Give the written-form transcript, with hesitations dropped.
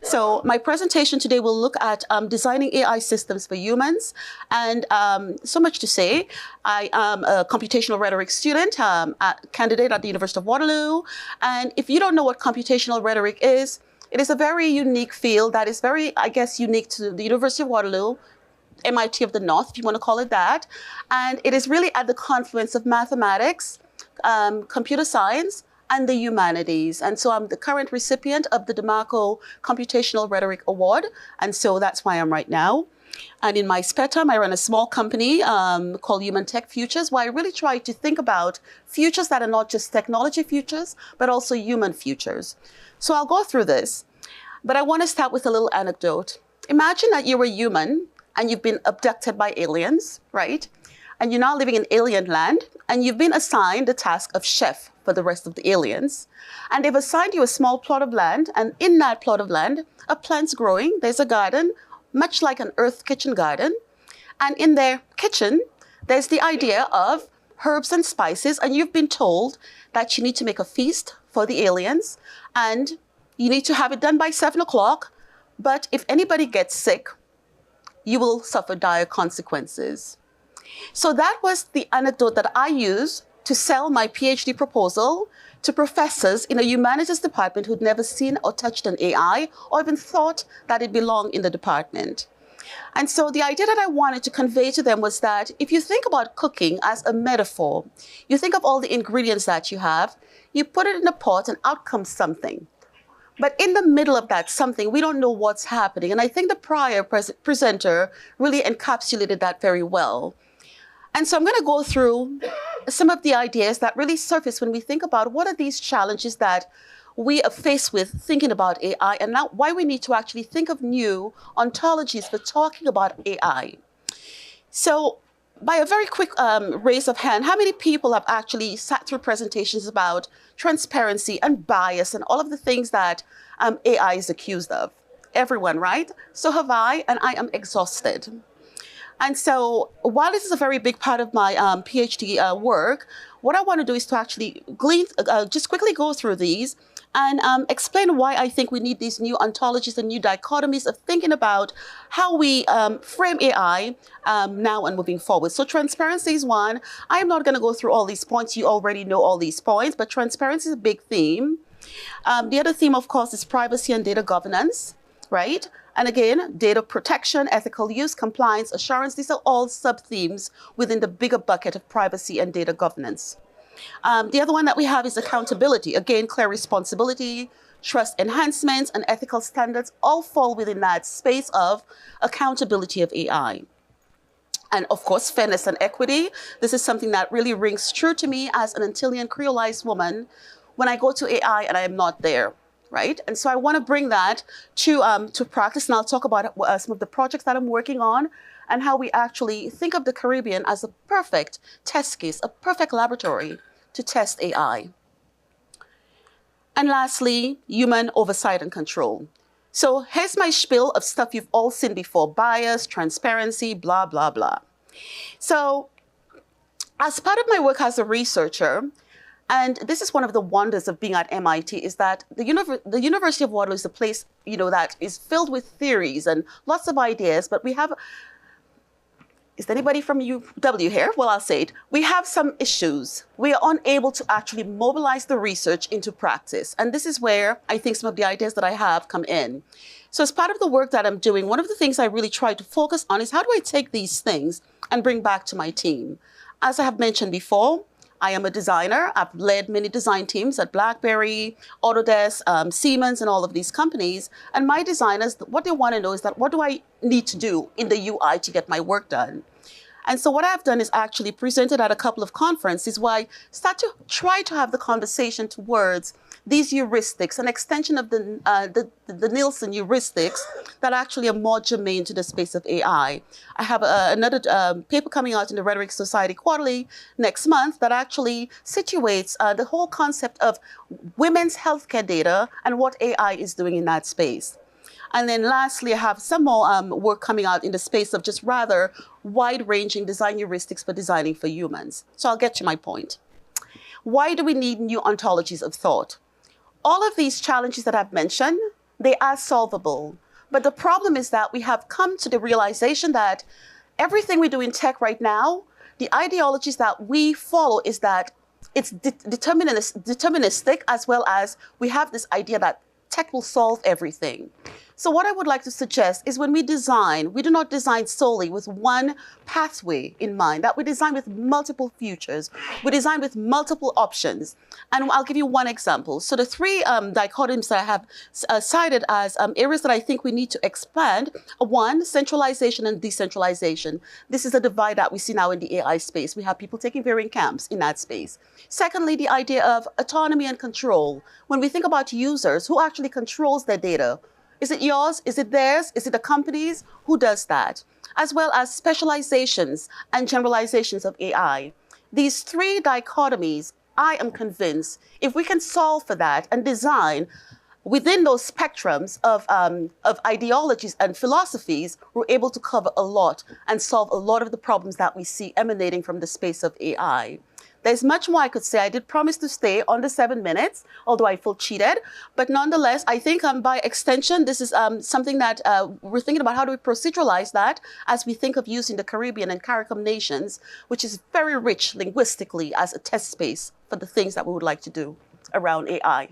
So my presentation today will look at designing AI systems for humans. And so much to say. I am a computational rhetoric student, candidate at the University of Waterloo. And if you don't know what computational rhetoric is, it is a very unique field that is very, I guess, unique to the University of Waterloo, MIT of the North, if you want to call it that. And it is really at the confluence of mathematics, computer science, and the humanities. And so I'm the current recipient of the DeMarco Computational Rhetoric Award. And so that's why I'm right now. And in my spare time, I run a small company called Human Tech Futures, where I really try to think about futures that are not just technology futures, but also human futures. So I'll go through this, but I want to start with a little anecdote. Imagine that you're a human and you've been abducted by aliens, right? And you're now living in alien land, and you've been assigned the task of chef for the rest of the aliens. And they've assigned you a small plot of land, and in that plot of land, a plant's growing. There's a garden, much like an earth kitchen garden. And in their kitchen, there's the idea of herbs and spices, and you've been told that you need to make a feast for the aliens, and you need to have it done by 7 o'clock. But if anybody gets sick, you will suffer dire consequences. So that was the anecdote that I used to sell my PhD proposal to professors in a humanities department who'd never seen or touched an AI or even thought that it belonged in the department. And so the idea that I wanted to convey to them was that if you think about cooking as a metaphor, you think of all the ingredients that you have, you put it in a pot and out comes something. But in the middle of that something, we don't know what's happening. And I think the prior presenter really encapsulated that very well. And so I'm going to go through some of the ideas that really surface when we think about what are these challenges that we are faced with thinking about AI, and now why we need to actually think of new ontologies for talking about AI. So by a very quick raise of hand, how many people have actually sat through presentations about transparency and bias and all of the things that AI is accused of? Everyone, right? So have I, and I am exhausted. And so while this is a very big part of my PhD work, what I want to do is to actually just quickly go through these and explain why I think we need these new ontologies and new dichotomies of thinking about how we frame AI now and moving forward. So transparency is one. I am not going to go through all these points. You already know all these points, but transparency is a big theme. The other theme, of course, is privacy and data governance, right? And again, data protection, ethical use, compliance, assurance, these are all sub-themes within the bigger bucket of privacy and data governance. The other one that we have is accountability. Again, clear responsibility, trust enhancements, and ethical standards all fall within that space of accountability of AI. And of course, fairness and equity. This is something that really rings true to me as an Antillean Creolized woman when I go to AI and I am not there. Right? And so I want to bring that to practice, and I'll talk about some of the projects that I'm working on and how we actually think of the Caribbean as a perfect test case, a perfect laboratory to test AI. And lastly, human oversight and control. So here's my spiel of stuff you've all seen before: bias, transparency, blah, blah, blah. So as part of my work as a researcher, and this is one of the wonders of being at MIT, is that the University of Waterloo is a place, that is filled with theories and lots of ideas. But we have, is there anybody from UW here? Well, I'll say it. We have some issues. We are unable to actually mobilize the research into practice. And this is where I think some of the ideas that I have come in. So as part of the work that I'm doing, one of the things I really try to focus on is how do I take these things and bring back to my team? As I have mentioned before, I am a designer. I've led many design teams at BlackBerry, Autodesk, Siemens, and all of these companies. And my designers, what they want to know is that what do I need to do in the UI to get my work done? And so what I've done is actually presented at a couple of conferences where I start to try to have the conversation towards these heuristics, an extension of the Nielsen heuristics that actually are more germane to the space of AI. I have another paper coming out in the Rhetoric Society Quarterly next month that actually situates the whole concept of women's healthcare data and what AI is doing in that space. And then lastly, I have some more work coming out in the space of just rather wide-ranging design heuristics for designing for humans. So I'll get to my point. Why do we need new ontologies of thought? All of these challenges that I've mentioned They are solvable. But the problem is that we have come to the realization that everything we do in tech right now, the ideologies that we follow is that it's deterministic, as well as we have this idea that tech will solve everything. So what I would like to suggest is when we design, we do not design solely with one pathway in mind, that we design with multiple futures. We design with multiple options. And I'll give you one example. So the three dichotomies that I have cited as areas that I think we need to expand are: one, centralization and decentralization. This is a divide that we see now in the AI space. We have people taking varying camps in that space. Secondly, the idea of autonomy and control. When we think about users, who actually controls their data? Is it yours? Is it theirs? Is it the company's? Who does that? As well as specializations and generalizations of AI. These three dichotomies, I am convinced, if we can solve for that and design within those spectrums of ideologies and philosophies, we're able to cover a lot and solve a lot of the problems that we see emanating from the space of AI. There's much more I could say. I did promise to stay under 7 minutes, although I feel cheated. But nonetheless, I think by extension, this is something that we're thinking about. How do we proceduralize that as we think of using the Caribbean and CARICOM nations, which is very rich linguistically as a test space for the things that we would like to do around AI.